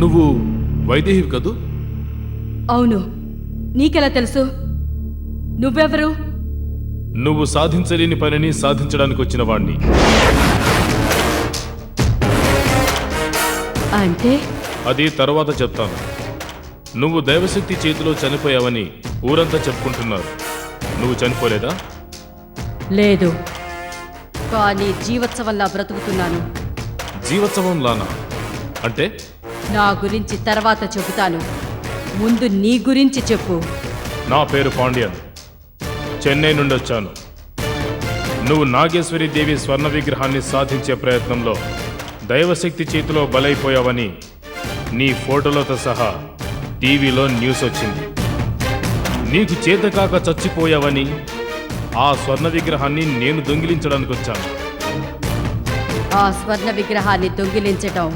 నువ్వు వైదేహివి కదూ? అవును. నీకెలా తెలుసు? నువ్వెవరు? నువ్వు సాధించలేని పనిని సాధించడానికి వచ్చిన వాణ్ణి. అంటే అది తర్వాత చెప్తాను. నువ్వు దైవశక్తి చేతిలో చనిపోయావని ఊరంతా చెప్పుకుంటున్నారు. నువ్వు చనిపోలేదా? లేదు, కానీ జీవోత్సవంలా బ్రతుకుతున్నాను. జీవోత్సవంలానా? అంటే? నా గురించి తర్వాత చెబుతాను, ముందు నీ గురించి చెప్పు. నా పేరు పాండ్యన్, చెన్నై నుండి వచ్చాను. నువ్వు నాగేశ్వరి దేవి స్వర్ణ విగ్రహాన్ని సాధించే ప్రయత్నంలో దైవశక్తి చేతిలో బలైపోయావని నీ ఫోటోలతో సహా టీవీలో న్యూస్ వచ్చింది. నీకు చేతకాక చచ్చిపోయావని ఆ స్వర్ణ విగ్రహాన్ని నేను దొంగిలించడానికి వచ్చాను. ఆ స్వర్ణ విగ్రహాన్ని దొంగిలించటం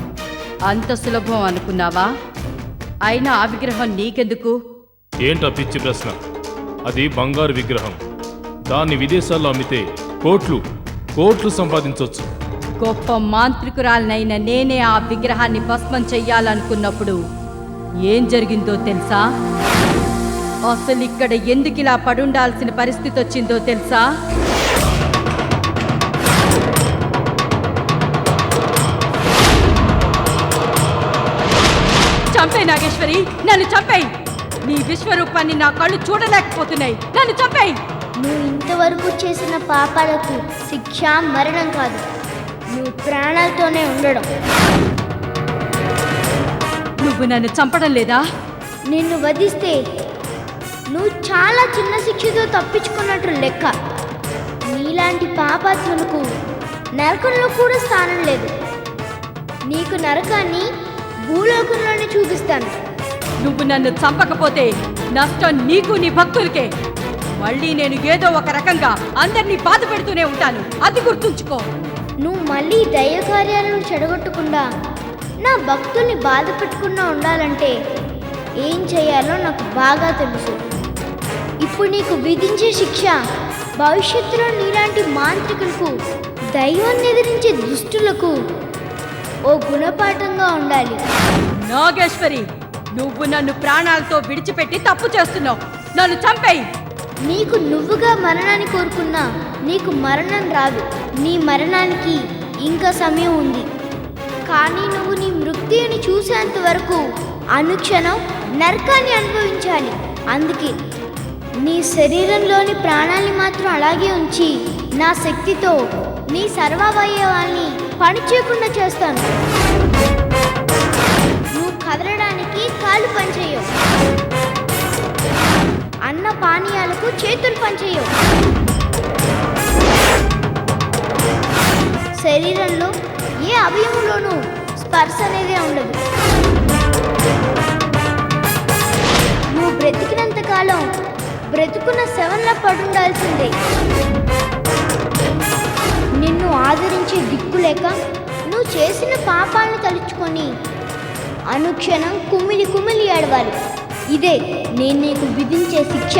అంత సులభం అనుకున్నావా? అయినా ఆ విగ్రహం నీకెందుకు? ఏంటా పిచ్చి ప్రశ్న? అది బంగారు విగ్రహం. దాన్ని విదేశాల్లో అమ్మితే కోట్లు సంపాదించవచ్చు. గొప్ప మాంత్రికురాలనైన నేనే ఆ విగ్రహాన్ని భస్మం చెయ్యాలనుకున్నప్పుడు ఏం జరిగిందో తెలుసా? అసలు ఇక్కడ ఎందుకిలా పడుండాల్సిన పరిస్థితి వచ్చిందో తెలుసా? చంపేయ్ నాగేశ్వరి, నన్ను చంపేయ్. నీ విశ్వరూపాన్ని నా కళ్ళు చూడలేకపోతున్నాయి. నన్ను చంపేయ్. నువ్వు ఇంతవరకు చేసిన పాపాలకు శిక్ష మరణం కాదు, నువ్వు ప్రాణాలతోనే ఉండడం. నువ్వు నన్ను చంపడం లేదా? నిన్ను వధిస్తే నువ్వు చాలా చిన్న శిక్షతో తప్పించుకున్నట్టు లెక్క. నీలాంటి పాపాత్ములకు నరకంలో కూడా స్థానం లేదు. నీకు నరకాన్ని భూలోకంలోనే చూపిస్తాను. నువ్వు నన్ను చంపకపోతే నష్టం నీకు, నీ భక్తులకే. మళ్ళీ నేను ఏదో ఒక రకంగా అందరినీ బాధ పెడుతూనే ఉంటాను, అది గుర్తుంచుకో. నువ్వు మళ్ళీ దైవ కార్యాలను చెడగొట్టకుండా నా భక్తుల్ని బాధ పెట్టకుండా ఉండాలంటే ఏం చేయాలో నాకు బాగా తెలుసు. ఇప్పుడు నీకు విధించే శిక్ష భవిష్యత్తులో నీలాంటి మాంత్రికులకు, దైవాన్ని ఎదిరించే దుష్టులకు ఓ గుణపాఠంగా ఉండాలి. నాగేశ్వరి, నువ్వు నన్ను ప్రాణాలతో విడిచిపెట్టి తప్పు చేస్తున్నావు. నన్ను చంపేయి. నీకు నువ్వుగా మరణాన్ని కోరుకున్నా నీకు మరణం రాదు. నీ మరణానికి ఇంకా సమయం ఉంది. కానీ నువ్వు నీ మృత్యుని చూసేంత వరకు అనుక్షణం నరకాన్ని అనుభవించాలి. అందుకే నీ శరీరంలోని ప్రాణాన్ని మాత్రం అలాగే ఉంచి నా శక్తితో నీ సర్వావయవాల్ని పనిచేయకుండా చేస్తాను. నువ్వు కదలడానికి కాళ్ళు పనిచేయవు, అన్న పానీయాలకు చేతులు పనిచేయవు, శరీరంలో ఏ అవయవంలోనూ స్పర్శ అనేది ఉండదు. నువ్వు బ్రతికినంత కాలం బ్రతుకున్న శవంలా పడుండాల్సిందే. నిన్ను ఆదరించే దిక్కు లేక నువ్వు చేసిన పాపాలను తలుచుకొని అనుక్షణం కుమిలి కుమిలి ఏడవాలి. ఇదే నేను నీకు విధించే శిక్ష.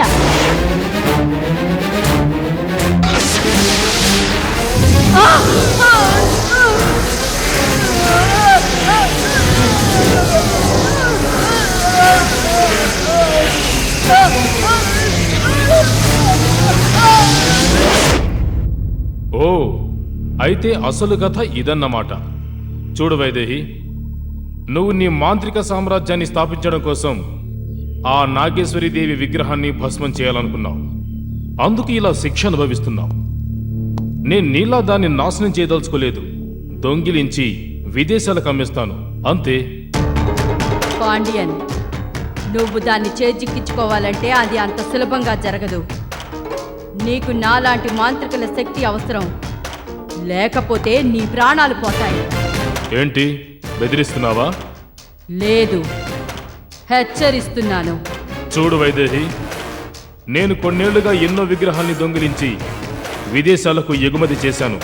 ఓ, అయితే అసలు కథ ఇదన్నమాట. చూడు వైదేహి, నువ్వు నీ మాంత్రిక సామ్రాజ్యాన్ని స్థాపించడం కోసం ఆ నాగేశ్వరీదేవి విగ్రహాన్ని భస్మం చేయాలనుకున్నావు. అందుకు ఇలా శిక్ష అనుభవిస్తున్నావు. నేను నీలా దాన్ని నాశనం చేయదలుచుకోలేదు. దొంగిలించి విదేశాలకు అమ్మేస్తాను, అంతే. పాండ్యన్, నువ్వు దాన్ని చేజిక్కించుకోవాలంటే అది అంత సులభంగా జరగదు. నీకు నాలాంటి మాంత్రికుల శక్తి అవసరం, లేకపోతే నీ ప్రాణాలు పోతాయి. ఏంటి, బెదిరిస్తున్నావా? లేదు, హెచ్చరిస్తున్నాను. చూడు వైదేహి, నేను కొన్నేళ్లుగా ఎన్నో విగ్రహాల్ని దొంగిలించి విదేశాలకు ఎగుమతి చేశాను.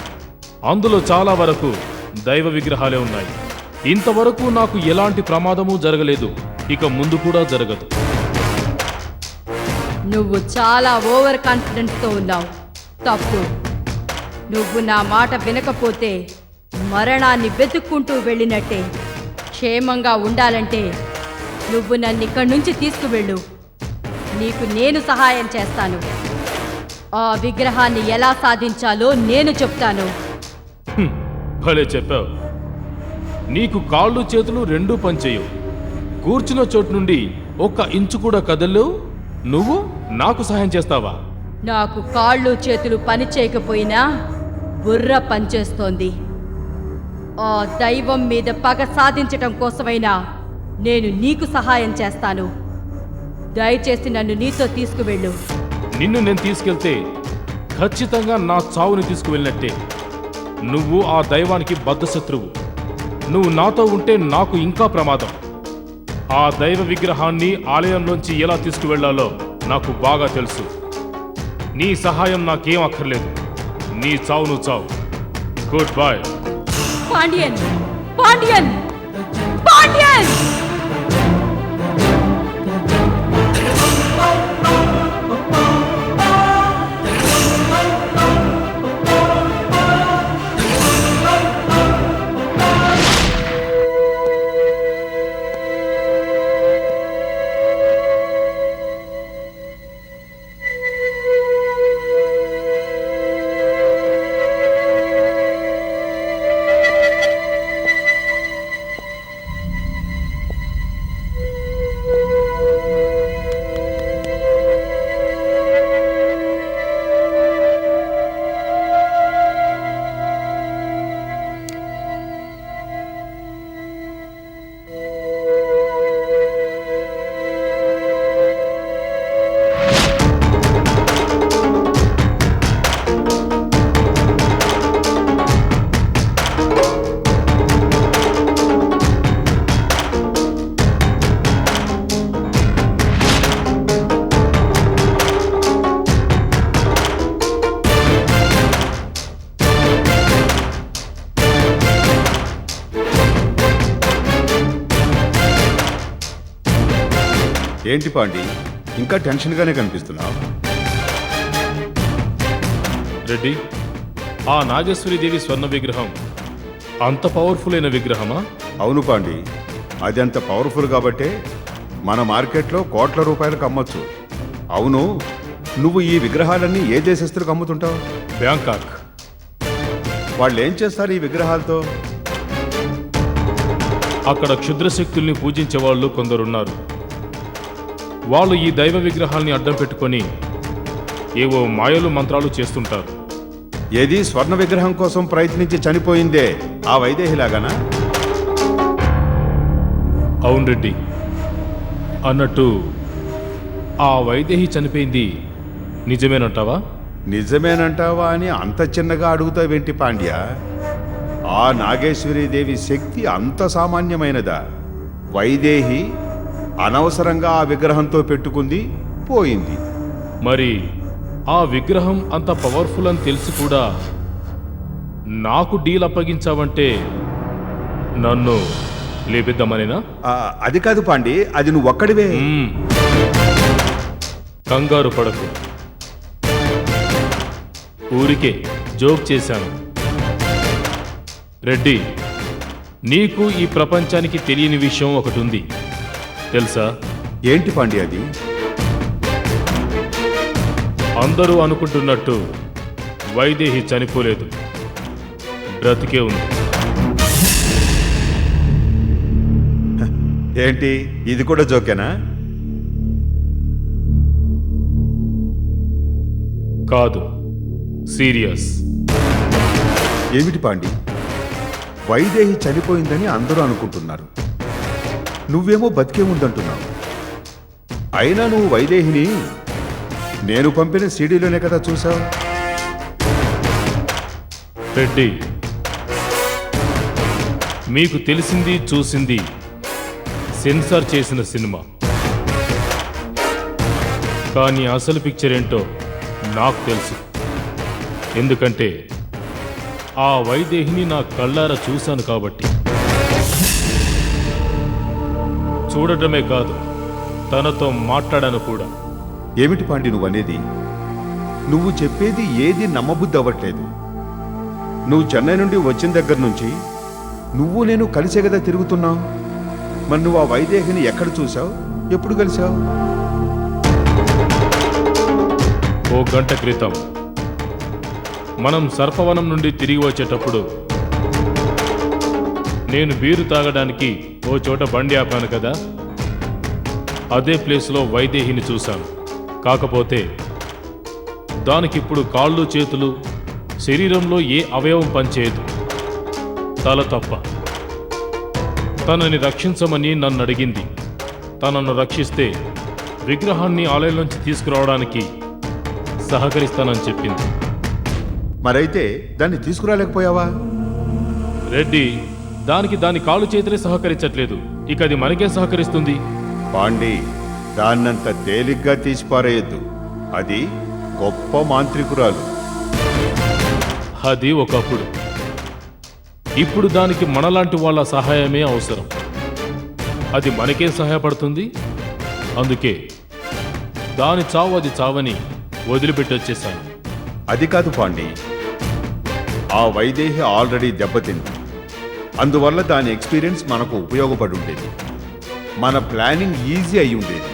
అందులో చాలా వరకు దైవ విగ్రహాలే ఉన్నాయి. ఇంతవరకు నాకు ఎలాంటి ప్రమాదమూ జరగలేదు, ఇక ముందు కూడా జరగదు. నువ్వు చాలా ఓవర్ కాన్ఫిడెన్స్తో ఉన్నావు. తప్పు. నువ్వు నా మాట వినకపోతే మరణాన్ని వెతుక్కుంటూ వెళ్ళినట్టే. క్షేమంగా ఉండాలంటే నువ్వు నన్ను ఇక్కడి నుంచి తీసుకువెళ్ళు. నీకు నేను సహాయం చేస్తాను. ఆ విగ్రహాన్ని ఎలా సాధించాలో నేను చెప్తాను. భలే చెప్పావు. నీకు కాళ్ళు చేతులు రెండూ పనిచేయవు. కూర్చున్న చోటు నుండి 1 ఇంచు కూడా కదలలేవు. నువ్వు నాకు సహాయం చేస్తావా? నాకు కాళ్ళు చేతులు పని చేయకపోయినా బుర్ర పనిచేస్తోంది. ఆ దైవం మీద పగ సాధించటం కోసమైనా నేను నీకు సహాయం చేస్తాను. దయచేసి నన్ను నీతో తీసుకువెళ్ళు. నిన్ను నేను తీసుకెళ్తే ఖచ్చితంగా నా చావుని తీసుకువెళ్ళినట్టే. నువ్వు ఆ దైవానికి బద్ధశత్రువు. నువ్వు నాతో ఉంటే నాకు ఇంకా ప్రమాదం. ఆ దైవ విగ్రహాన్ని ఆలయంలోంచి ఎలా తీసుకువెళ్లాలో నాకు బాగా తెలుసు. నీ సహాయం నాకేం అక్కర్లేదు. నీ చావు నువ్వు చావు. Good boy. పాండ్యన్, పాండ్యన్, పాండ్యన్! ఏంటి పాండి, ఇంకా టెన్షన్గానే కనిపిస్తున్నావు? రెడ్డి, ఆ నాగేశ్వరీదేవి స్వర్ణ విగ్రహం అంత పవర్ఫుల్ అయిన విగ్రహమా? అవును పాండి, అది అంత పవర్ఫుల్ కాబట్టే మన మార్కెట్లో కోట్ల రూపాయలకు అమ్మొచ్చు. అవును, నువ్వు ఈ విగ్రహాలన్నీ ఏ దేశస్తులకు అమ్ముతుంటావు? బ్యాంకాక్. వాళ్ళు ఏం చేస్తారు ఈ విగ్రహాలతో? అక్కడ క్షుద్రశక్తుల్ని పూజించే వాళ్ళు కొందరున్నారు. వాళ్ళు ఈ దైవ విగ్రహాల్ని అడ్డం పెట్టుకొని ఏవో మాయలు మంత్రాలు చేస్తుంటారు. ఏది స్వర్ణ విగ్రహం కోసం ప్రయత్నించి చనిపోయిందే ఆ వైదేహిలాగానా? అవును రెడ్డి. అన్నట్టు ఆ వైదేహి చనిపోయింది నిజమేనంటావా? నిజమేనంటావా అని అంత చిన్నగా అడుగుతావేంటి పాండ్య? ఆ నాగేశ్వరీదేవి శక్తి అంత సామాన్యమైనదా? వైదేహి అనవసరంగా ఆ విగ్రహంతో పెట్టుకుంది, పోయింది. మరి ఆ విగ్రహం అంత పవర్ఫుల్ అని తెలిసి కూడా నాకు డీల్ అప్పగించావంటే నన్ను లేపిద్దామనేనా? అది కాదు పాండి, అది నువ్వు ఒక్కడివే. కంగారు పడకు. ఊరికే జోక్ చేశాను. రెడ్డి, నీకు ఈ ప్రపంచానికి తెలియని విషయం ఒకటి ఉంది తెలుసా? ఏంటి పాండి అది? అందరూ అనుకుంటున్నట్టు వైదేహి చనిపోలేదు, బ్రతికే ఉంది. ఏంటి, ఇది కూడా జోకేనా? కాదు, సీరియస్. ఏమిటి పాండి, వైదేహి చనిపోయిందని అందరూ అనుకుంటున్నారు, నువ్వేమో బతికే ఉందంటున్నావు. అయినా నువ్వు వైదేహిని నేను పంపిన సీడీలోనే కదా చూసావు. రెడ్డి, మీకు తెలిసింది చూసింది సెన్సార్ చేసిన సినిమా, కానీ అసలు పిక్చర్ ఏంటో నాకు తెలుసు. ఎందుకంటే ఆ వైదేహిని నా కళ్ళారా చూశాను కాబట్టి. చూడటమే కాదు, తనతో మాట్లాడాను కూడా. ఏమిటి పాండి నువ్వనేది? నువ్వు చెప్పేది ఏది నమ్మబుద్ధి అవ్వట్లేదు. నువ్వు చెన్నై నుండి వచ్చిన దగ్గర నుంచి నువ్వు నేను కలిసే కదా తిరుగుతున్నావు. మరి నువ్వు ఆ వైదేహిని ఎక్కడ చూసావు, ఎప్పుడు కలిసావు? ఓ గంట క్రితం మనం సర్పవనం నుండి తిరిగి వచ్చేటప్పుడు నేను బీరు తాగడానికి ఓ చోట బండి ఆపాను కదా, అదే ప్లేస్లో వైదేహిని చూశాను. కాకపోతే దానికిప్పుడు కాళ్ళు చేతులు, శరీరంలో ఏ అవయవం పనిచేయదు, తల తప్ప. తనని రక్షించమని నన్ను అడిగింది. తనను రక్షిస్తే విగ్రహాన్ని ఆలయంలోంచి తీసుకురావడానికి సహకరిస్తానని చెప్పింది. మరైతే దాన్ని తీసుకురాలేకపోయావా? రెడ్డి, దానికి దాని కాళ్ళు చేతులే సహకరించట్లేదు, ఇక అది మనకేం సహకరిస్తుంది? పాండి, దాన్నంత తేలిగ్గా తీసిపారేయద్దు. అది గొప్ప మాంత్రికురాలు. అది ఒకప్పుడు. ఇప్పుడు దానికి మనలాంటి వాళ్ళ సహాయమే అవసరం. అది మనకేం సహాయపడుతుంది? అందుకే దాని చావు అది చావని వదిలిపెట్టి వచ్చేసాను. అది కాదు పాండి, ఆ వైదేహి ఆల్రెడీ దెబ్బతింది. అందువల్ల దాని ఎక్స్పీరియన్స్ మనకు ఉపయోగపడి ఉండేది. మన ప్లానింగ్ ఈజీ అయి ఉండేది.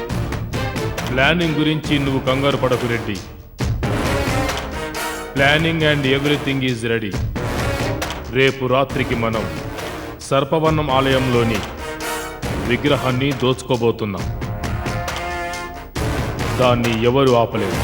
ప్లానింగ్ గురించి నువ్వు కంగారు పడకు Reddy. Planning and everything is ready. రేపు రాత్రికి మనం సర్పవనం ఆలయంలోని విగ్రహాన్ని దోచుకోబోతున్నాం. దాన్ని ఎవరు ఆపలేరు.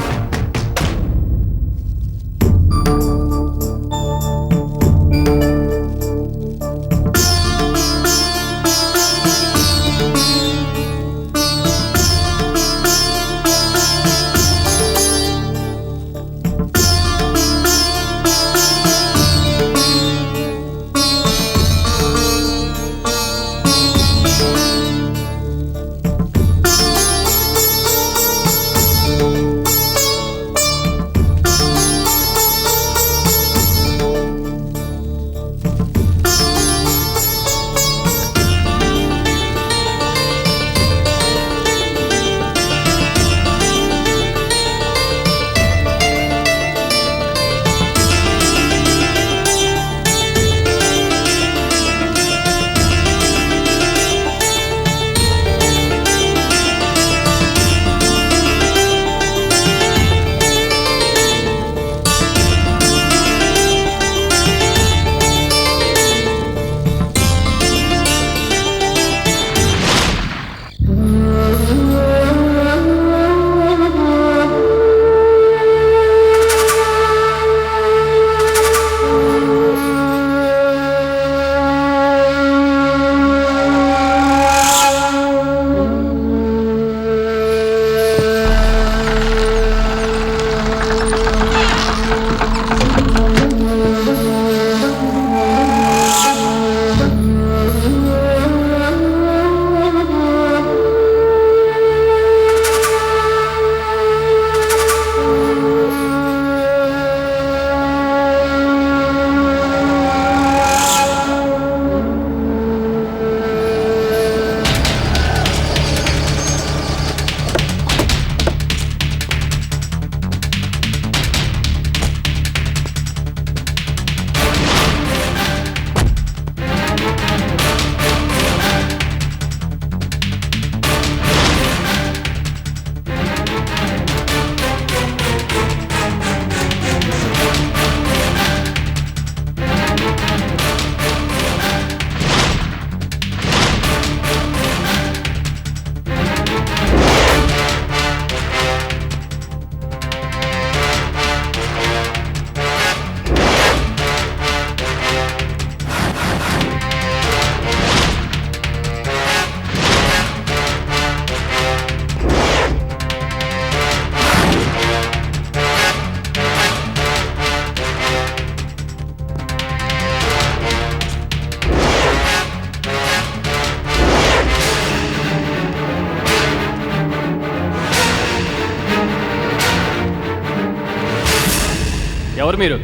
ఎవరు మీరు?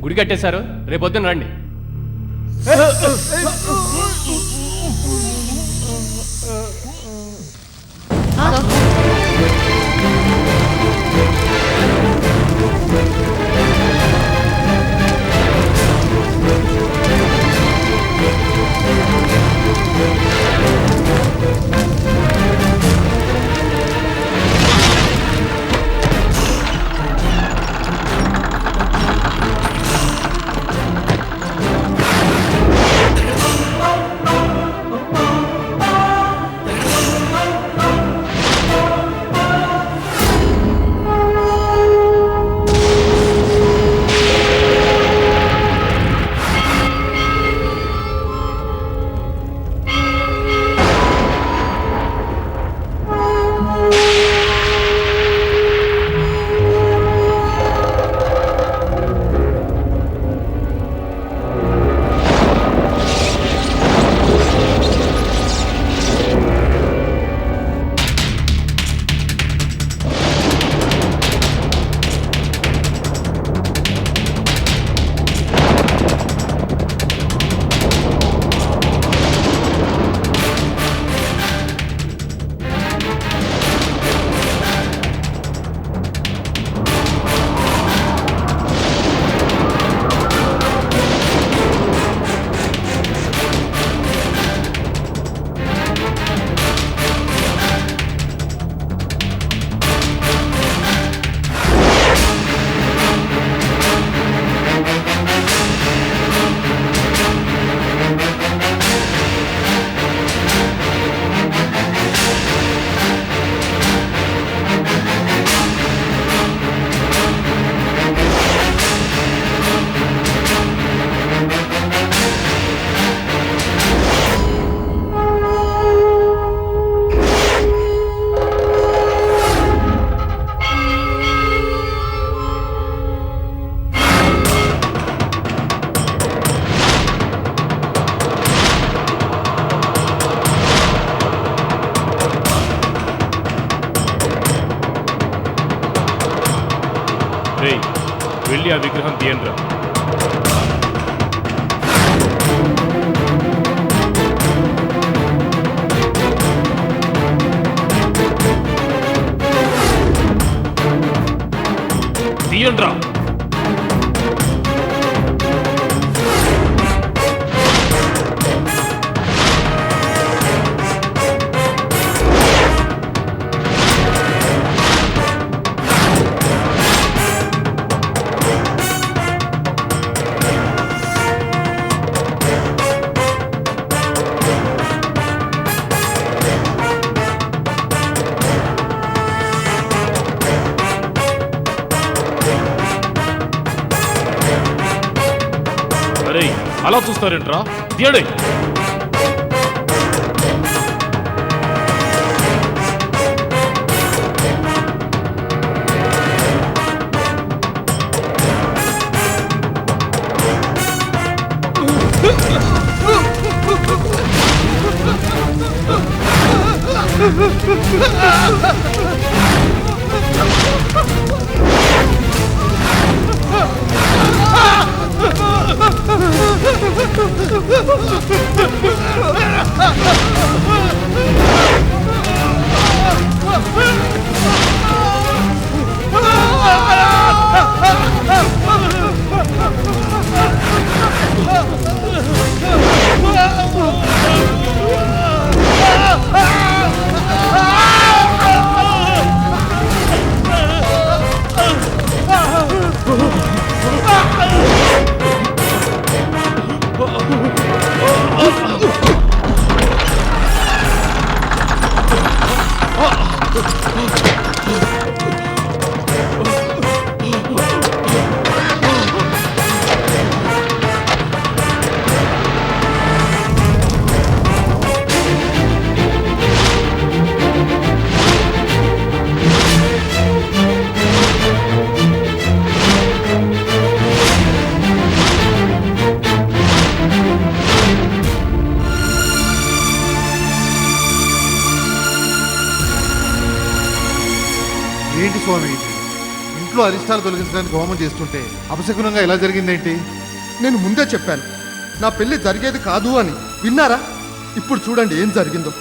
గుడి కట్టేశారు, రేపొద్దున రండి. రేయ్, వెళ్ళి ఆ విగ్రహం తీయండిరా. తీయండిరా. అరే, అలా చూస్తారేంట్రా? తీయండి. ఏంటి స్వామి ఇది? ఇంట్లో అరిష్టాలు తొలగించడానికి హోమం చేస్తుంటే అపశకునంగా ఎలా జరిగిందేంటి? నేను ముందే చెప్పాను నా పెళ్లి జరిగేది కాదు అని, విన్నారా? ఇప్పుడు చూడండి ఏం జరిగిందో.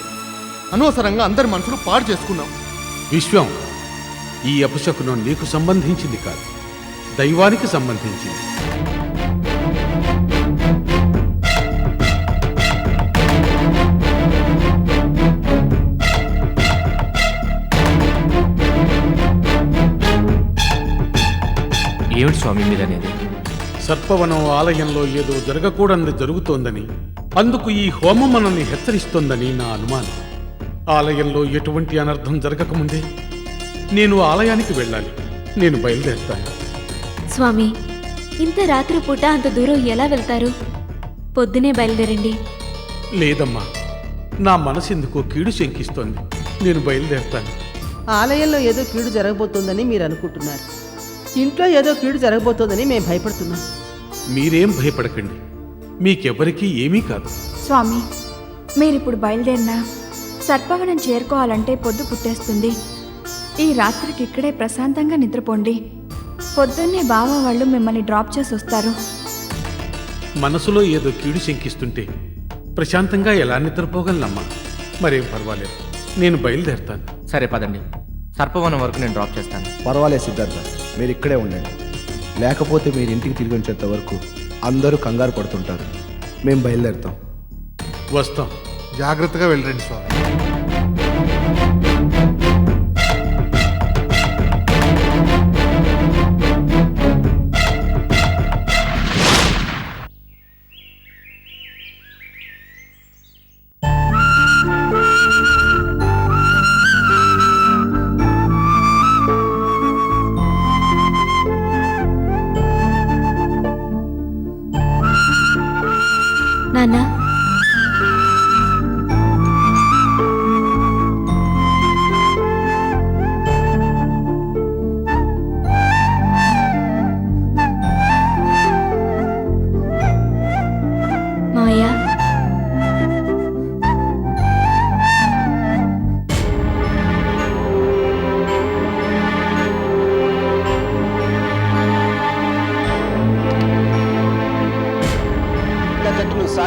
అనవసరంగా అందరి మనసులు పాడు చేసుకున్నాం. విశ్వం, ఈ అపశకునం నీకు సంబంధించింది కాదు, దైవానికి సంబంధించింది. ఏమిటి స్వామి మీరనేది? సర్పవనం ఆలయంలో ఏదో జరగకూడనిది జరుగుతోందని, అందుకు ఈ హోమం మనల్ని హెచ్చరిస్తోందని నా అనుమానం. ఆలయంలో ఎటువంటి అనర్థం జరగకముందే నేను ఆలయానికి వెళ్ళాలి. నేను బయలుదేరుతాను. స్వామి, ఇంత రాత్రిపూట అంత దూరం ఎలా వెళ్తారు? పొద్దునే బయలుదేరండి. లేదమ్మా, నా మనసెందుకో కీడు శంకిస్తోంది. నేను బయలుదేరుతాను. ఆలయంలో ఏదో కీడు జరగబోతోందని మీరు అనుకుంటున్నారు, ఇంట్లో ఏదో కీడు జరగబోతోందని మేము భయపడుతున్నాం. మీరేం భయపడకండి, మీకెవరికీ ఏమీ కాదు. స్వామి, మీరిప్పుడు బయలుదేరినా సర్పవనం చేరుకోవాలంటే పొద్దు పుట్టేస్తుంది. ఈ రాత్రికి ఇక్కడే ప్రశాంతంగా నిద్రపోండి. పొద్దున్నే బావ వాళ్ళు మిమ్మల్ని డ్రాప్ చేసి వస్తారు. మనసులో ఏదో కీడు శంకిస్తుంటే ప్రశాంతంగా ఎలా నిద్రపోగలనమ్మా? మరేం పర్వాలేదు, నేను బయలుదేరుతాను. సరే పదండి, సర్పవనం వరకు నేను డ్రాప్ చేస్తాను. పర్వాలేదు సిద్ధార్థ, మీరు ఇక్కడే ఉండండి. లేకపోతే మీరు ఇంటికి తిరిగి వచ్చేంత వరకు అందరూ కంగారు పడుతుంటారు. మేము బయలుదేరుతాం. వస్తాం. జాగ్రత్తగా వెళ్ళండి స్వామి. నాన్న,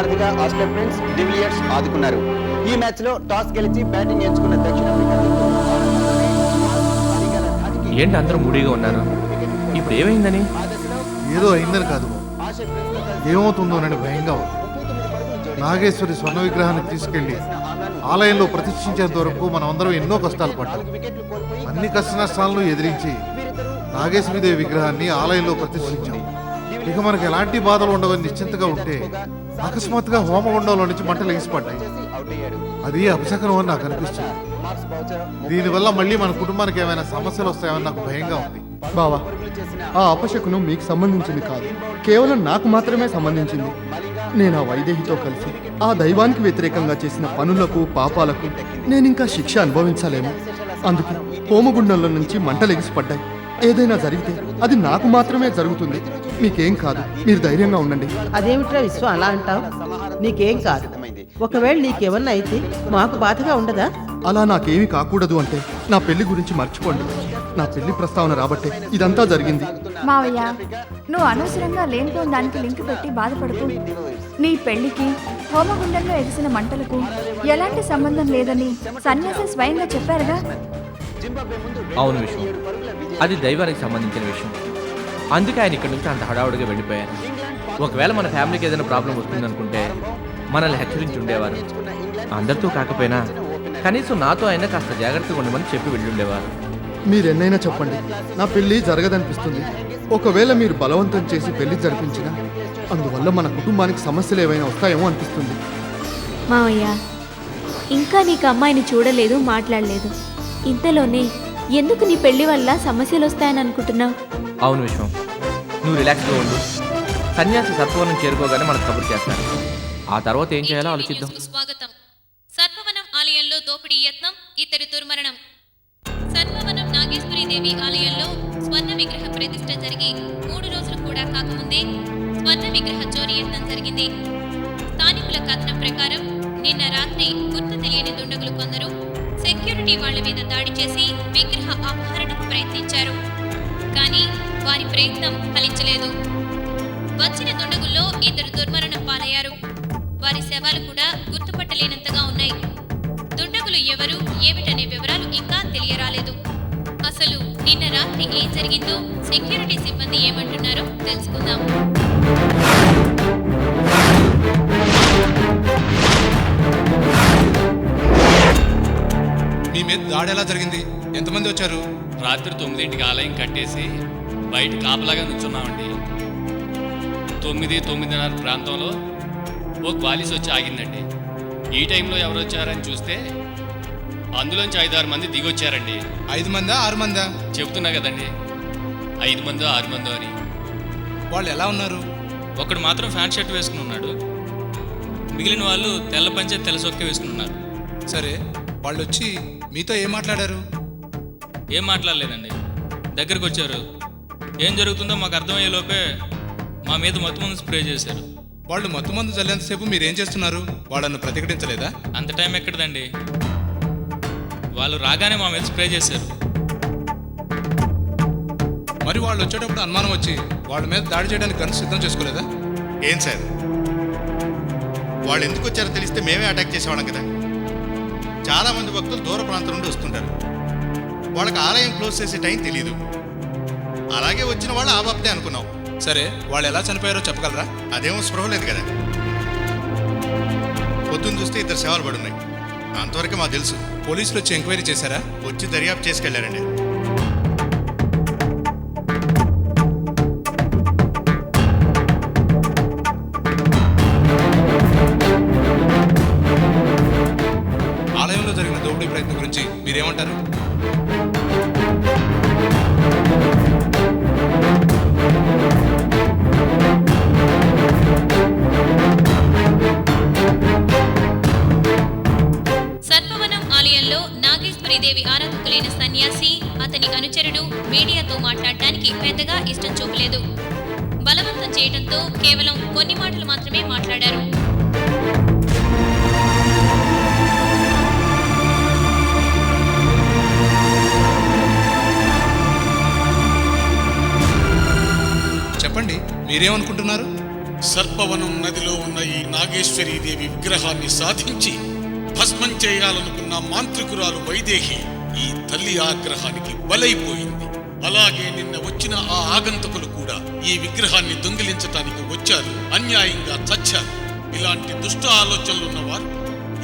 వారధిగా ఆస్ట్రేలియా ప్రిన్స్ డివిలియర్స్ ఆదుకున్నారు. ఈ మ్యాచ్లో టాస్ గెలిచి బ్యాటింగ్ ఎంచుకున్న దక్షిణాఫ్రికా ఏంటి అందరూ మూడీగా ఉన్నారు? ఇప్పుడు ఏమైందని? ఏదో అయిందని కాదు, ఏమవుతుందోనని భయంగా ఉంది. నాగేశ్వరి స్వర్ణ విగ్రహాన్ని తీసుకెళ్లి ఆలయంలో ప్రతిష్ఠించేంత వరకు మనం అందరం ఎన్నో కష్టాలు పడ్డాం. అన్ని కష్ట నష్టాలను ఎదిరించి నాగేశ్వరిదేవి విగ్రహాన్ని ఆలయంలో ప్రతిష్ఠించాం. ఇక మనకు ఎలాంటి బాధలు ఉండవని నిశ్చింతగా ఉంటే అకస్మాత్తుగా హోమగుండంలో నుంచి మంటలు ఎగిసిపడ్డాయి. అది అపశకనం అని నాకు అనిపిస్తుంది. దీనివల్ల మళ్ళీ మన కుటుంబానికి ఏమైనా సమస్యలు వస్తాయని నాకు భయంగా ఉంది. బావా, ఆ అపశకునం మీకు సంబంధించింది కాదు, కేవలం నాకు మాత్రమే సంబంధించింది. నేను ఆ వైదేహితో కలిసి ఆ దైవానికి వ్యతిరేకంగా చేసిన పనులకు పాపాలకు నేనింకా శిక్ష అనుభవించాలేమో. అందుకే హోమగుండంలో నుంచి మంటలు ఎగిసిపడ్డాయి. ఏదైనా జరిగితే అది నాకు మాత్రమే జరుగుతుంది, మీకేం కాదు. మీరు ధైర్యంగా ఉండండి. అదేమిట్రా విశ్వ అలా అంటావు? నీకేం కాదు. ఒకవేళ నీకేమన్నా అయితే మాకు బాధగా ఉండదా? అలా నాకేమీ కాకూడదు అంటే నా పెళ్లి గురించి మర్చిపోండి. నా పెళ్లి ప్రస్తావన రాబట్టే ఇదంతా జరిగింది. మావయ్య, నువ్వు అనవసరంగా లేనిపోయిన దానికి లింక్ పెట్టి బాధపడుతూ నీ పెళ్లికి హోమగుండంలో ఎగిసిన మంటలకు ఎలాంటి సంబంధం లేదని సన్యాసి స్వయంగా చెప్పారుగా. అవును విషయం, అది దైవానికి సంబంధించిన విషయం. అందుకే ఆయన ఇక్కడి నుంచి అంత హడావుడిగా వెళ్ళిపోయారు. ఒకవేళ మన ఫ్యామిలీకి ఏదైనా ప్రాబ్లం వస్తుందనుకుంటే మనల్ని హెచ్చరించి ఉండేవారు. అందరితో కాకపోయినా కనీసం నాతో అయినా కాస్త జాగ్రత్తగా ఉండమని చెప్పి వెళ్ళుండేవారు. మీరెన్నైనా చెప్పండి, నా పెళ్లి జరగదనిపిస్తుంది. ఒకవేళ మీరు బలవంతం చేసి పెళ్లి జరిపించినా అందువల్ల మన కుటుంబానికి సమస్యలు ఏవైనా వస్తాయేమో అనిపిస్తుంది. మావయ్య, ఇంకా నీకు అమ్మాయిని చూడలేదు, మాట్లాడలేదు. ఇంతలోనే ఎందుకు నీ పెళ్లి వల్ల సమస్యలు వస్తాయని అనుకుంటున్నావు? అవును విశ్వం, నువ్వు రిలాక్స్గా ఉండు. సన్యాసి సత్వనం చేరుకోగానే మనకు కబురు చేస్తారు. ఆ తర్వాత ఏం చేయాలో ఆలోచిద్దాం. స్వాగతం. సర్పవనం ఆలయంలో దోపిడీ యత్నం, ఇద్దరి దుర్మరణం. సర్పవనం నాగేశ్వరీదేవి ఆలయంలో స్వర్ణ విగ్రహ ప్రతిష్ఠ జరిగి 3 రోజులు కూడా కాకముందే స్వర్ణ విగ్రహ చోరీ యత్నం జరిగింది. స్థానికుల కథనం ప్రకారం నిన్న రాత్రి గుర్తు తెలియని దుండగులు కొందరు సెక్యూరిటీ వాళ్ల మీద దాడి చేసి విగ్రహ అపహరణకు ప్రయత్నించారు. కానీ వారి ప్రయత్నం ఫలించలేదు. వచ్చిన దుండగుల్లో 2 దుర్మరణం పాలయ్యారు. వారి శవాలు కూడా గుర్తుపట్టలేనంతగా ఉన్నాయి. దుండగులు ఎవరు ఏమిటనే వివరాలు ఇంకా తెలియరాలేదు. అసలు నిన్న రాత్రి ఏం జరిగిందో సెక్యూరిటీ సిబ్బంది ఏమంటున్నారో తెలుసుకుందాం. మీ మీద దాడి ఎలా జరిగింది? ఎంతమంది వచ్చారు? రాత్రి 9ంటికి ఆలయం కట్టేసి బయట కాపలాగా నుంచున్నామండి. 9-9:30 ప్రాంతంలో ఓ క్వాలిస్ వచ్చి ఆగిందండి. ఈ టైంలో ఎవరు వచ్చారని చూస్తే అందులోంచి 5-6 మంది దిగొచ్చారండి. 5 మందా 6 మందా? చెప్తున్నా కదండి, 5 మందో 6 మందో అని. వాళ్ళు ఎలా ఉన్నారు? ఒకడు మాత్రం ప్యాంట్ షర్ట్ వేసుకుని ఉన్నాడు, మిగిలిన వాళ్ళు తెల్ల పంచె తెల్ల సొక్క వేసుకుని ఉన్నారు. సరే, వాళ్ళు వచ్చి మీతో ఏం మాట్లాడారు? ఏం మాట్లాడలేదండి. దగ్గరకు వచ్చారు, ఏం జరుగుతుందో మాకు అర్థమయ్యే లోపే మా మీద మత్తుమందు స్ప్రే చేశారు. వాళ్ళు మత్తుమందు చల్లేంతసేపు మీరేం చేస్తున్నారు? వాళ్ళను ప్రతిఘటించలేదా? అంత టైం ఎక్కడదండి, వాళ్ళు రాగానే మా మీద స్ప్రే చేశారు. మరి వాళ్ళు వచ్చేటప్పుడు అనుమానం వచ్చి వాళ్ళ మీద దాడి చేయడానికి గన్స్ సిద్ధం చేసుకోలేదా? ఏం సార్, వాళ్ళు ఎందుకు వచ్చారో తెలిస్తే మేమే అటాక్ చేసేవాళ్ళం కదా. చాలామంది భక్తులు దూర ప్రాంతం నుండి వస్తుంటారు. వాళ్ళకి ఆలయం క్లోజ్ చేసే టైం తెలియదు. అలాగే వచ్చిన వాళ్ళు ఆ బాప్తే అనుకున్నాం. సరే, వాళ్ళు ఎలా చనిపోయారో చెప్పగలరా? అదేమో స్పృహ లేదు కదా. పొద్దున్న చూస్తే 2 శవాలు పడున్నాయి, అంతవరకే మాకు తెలుసు. పోలీసులు వచ్చి ఎంక్వైరీ చేశారా? వచ్చి దర్యాప్తు చేసుకెళ్లారండి. ఆలయంలో జరిగిన దోపిడీ ప్రయత్నం గురించి మీరేమంటారు? సర్పవనం ఆలయంలో నాగేశ్వరీదేవి ఆరాధకులైన సన్యాసి, అతని అనుచరుడు మీడియాతో మాట్లాడటానికి పెద్దగా ఇష్టం చూపలేదు. బలవంతం చేయడంతో కేవలం కొన్ని మాటలు మాత్రమే మాట్లాడారు. చెప్పండి, మీరేమనుకుంటున్నారు? సర్పవనం నదిలో ఉన్న ఈ నాగేశ్వరీదేవి విగ్రహాన్ని సాధించి భస్మం చేయాలనుకున్న మాంత్రికురాలు వైదేహి ఈ తల్లి ఆగ్రహానికి బలైపోయింది. అలాగే నిన్న వచ్చిన ఆ ఆగంతకులు కూడా ఈ విగ్రహాన్ని దొంగిలించటానికి వచ్చారు, అన్యాయంగా చచ్చారు. ఇలాంటి దుష్ట ఆలోచనలున్నవారు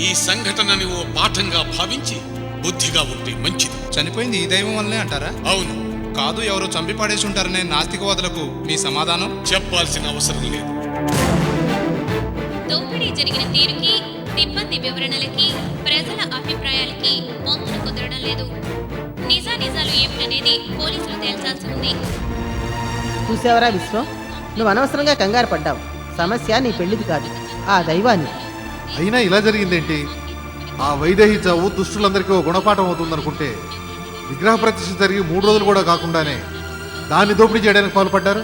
ఈ సంఘటనని ఓ పాఠంగా భావించి బుద్ధిగా ఉంటే మంచిది. చనిపోయింది ఈ దైవం వల్లనే అంటారా? అవును. కాదు, ఎవరో చంపి పడేసి ఉంటారనే నాస్తికవాదులకు మీ సమాధానం? చెప్పాల్సిన అవసరం లేదు. దోపిడీ జరిగిన తీరుకి, సిబ్బంది వివరణలకి, ప్రజల అభిప్రాయాలకి పొంతన కుదరడం లేదు. నిజానిజాలు ఏమిటనేది పోలీసులు తేల్చాల్సి ఉంది. చూసావరా విశ్వం, నువ్వు అనవసరంగా కంగారు పడ్డావు. సమస్య నీ పెళ్లిది కాదు, ఆ దైవాన్ని. అయినా ఇలా జరిగిందేంటి? ఆ వైదేహి చావు దుష్టులందరికీ ఓ గుణపాఠం అవుతుందనుకుంటే విగ్రహ ప్రతిష్ఠ జరిగి 3 రోజులు కూడా కాకుండానే దాన్ని దోపిడీ చేయడానికి పాల్పడ్డారు.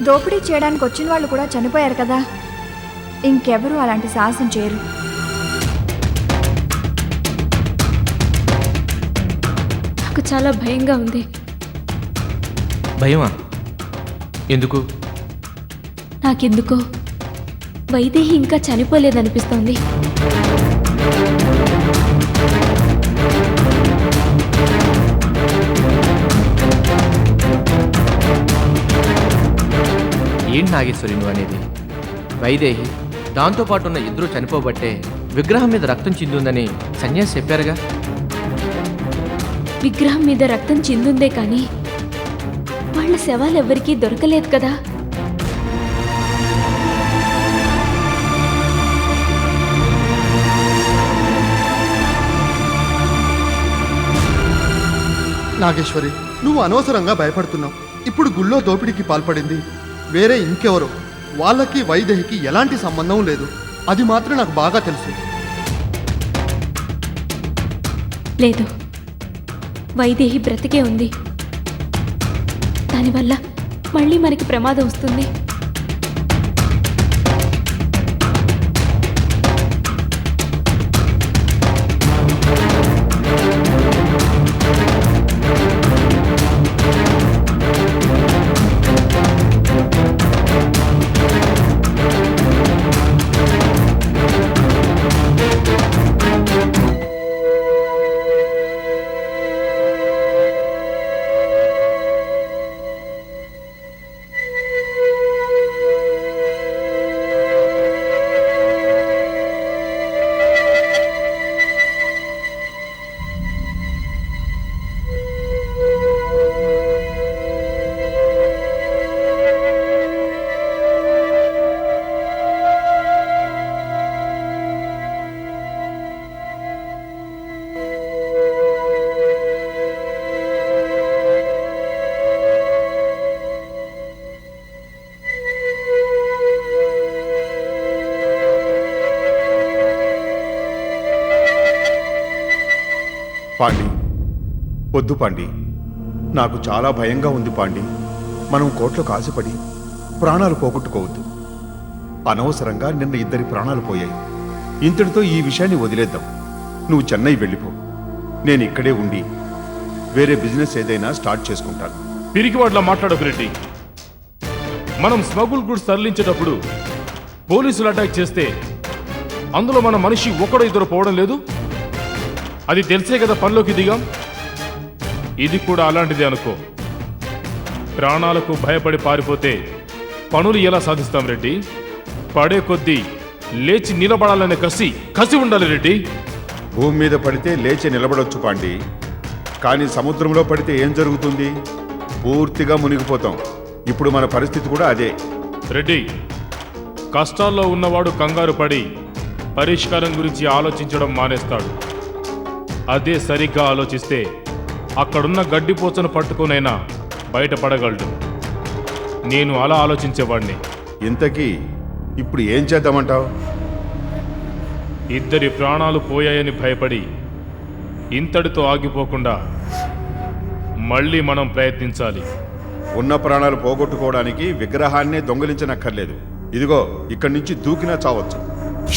దోపిడీ చేయడానికి వచ్చిన వాళ్ళు కూడా చనిపోయారు కదా, ఇంకెవరూ అలాంటి సాహసం చేయరు. నాకు చాలా భయంగా ఉంది. భయమా? ఎందుకు? నాకెందుకో వైదేహి ఇంకా చనిపోలేదనిపిస్తోంది. ఏంటి నాగేశ్వరి నువ్వు అనేది? వైదేహి దాంతోపాటు ఉన్న ఇద్దరు చనిపోబట్టే విగ్రహం మీద రక్తం చిందుందని సన్యాసి చెప్పారుగా. విగ్రహం మీద రక్తం చిందుందే కానీ వాళ్ళ శవాలెవ్వరికీ దొరకలేదు కదా. నాగేశ్వరి, నువ్వు అనవసరంగా భయపడుతున్నావు. ఇప్పుడు గుళ్ళో దోపిడీకి పాల్పడింది వేరే ఇంకెవరో. వాళ్ళకి వైదేహికి ఎలాంటి సంబంధం లేదు, అది మాత్రం నాకు బాగా తెలుసు. లేదు, వైదేహి బ్రతికే ఉంది. దానివల్ల మళ్ళీ మనకి ప్రమాదం వస్తుంది. పాండి, వద్దు పాండి, నాకు చాలా భయంగా ఉంది పాండి. మనం కోట్లకు ఆశపడి ప్రాణాలు పోగొట్టుకోవద్దు. అనవసరంగా నిన్న 2 ప్రాణాలు పోయాయి. ఇంతటితో ఈ విషయాన్ని వదిలేద్దాం. నువ్వు చెన్నై వెళ్ళిపో, నేను ఇక్కడే ఉండి వేరే బిజినెస్ ఏదైనా స్టార్ట్ చేసుకుంటాను. పిరికివాడ్లా మాట్లాడకు రెడ్డి. మనం స్మగుల్ గుడ్స్ తరలించేటప్పుడు పోలీసులు అటాక్ చేస్తే అందులో మన మనిషి 1-2 పోవడం లేదు. అది తెలిసే కదా పనిలోకి దిగాం. ఇది కూడా అలాంటిదే అనుకో. ప్రాణాలకు భయపడి పారిపోతే పనులు ఎలా సాధిస్తాం రెడ్డి? పడే కొద్దీ లేచి నిలబడాలనే కసి ఉండాలి రెడ్డి. భూమి మీద పడితే లేచి నిలబడొచ్చు పాండి, కానీ సముద్రంలో పడితే ఏం జరుగుతుంది? పూర్తిగా మునిగిపోతాం. ఇప్పుడు మన పరిస్థితి కూడా అదే. రెడ్డి, కష్టాల్లో ఉన్నవాడు కంగారు పడి పరిష్కారం గురించి ఆలోచించడం మానేస్తాడు. అదే సరిగ్గా ఆలోచిస్తే అక్కడున్న గడ్డిపోచను పట్టుకునైనా బయటపడగలడు. నేను అలా ఆలోచించేవాడిని. ఇంతకీ ఇప్పుడు ఏం చేద్దామంటావు? 2 ప్రాణాలు పోయాయని భయపడి ఇంతటితో ఆగిపోకుండా మళ్ళీ మనం ప్రయత్నించాలి. ఉన్న ప్రాణాలు పోగొట్టుకోవడానికి విగ్రహాన్నే దొంగిలించనక్కర్లేదు. ఇదిగో ఇక్కడి నుంచి దూకినా చావచ్చు.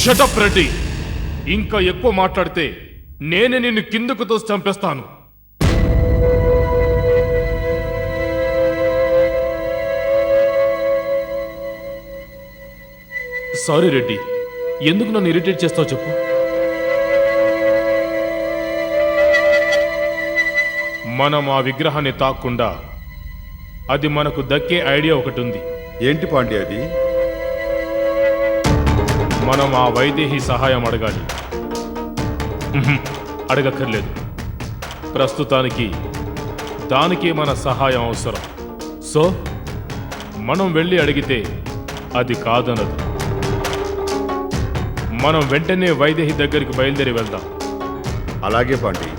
షటప్ రెడ్డి, ఇంకా ఎక్కువ మాట్లాడితే నేనే నిన్ను కిందకు తోసి చంపేస్తాను. సారీ రెడ్డి, ఎందుకు నన్ను ఇరిటేట్ చేస్తావు చెప్పు. మనం ఆ విగ్రహాన్ని తాక్కుండా అది మనకు దక్కే ఐడియా ఒకటి ఉంది. ఏంటి పాండి అది? మనం ఆ వైదేహి సహాయం అడగాలి. అడగక్కర్లేదు, ప్రస్తుతానికి దానికి మన సహాయం అవసరం. సో మనం వెళ్ళి అడిగితే అది కాదనదు. మనం వెంటనే వైదేహి దగ్గరికి బయలుదేరి వెళ్దాం. అలాగే పాండి.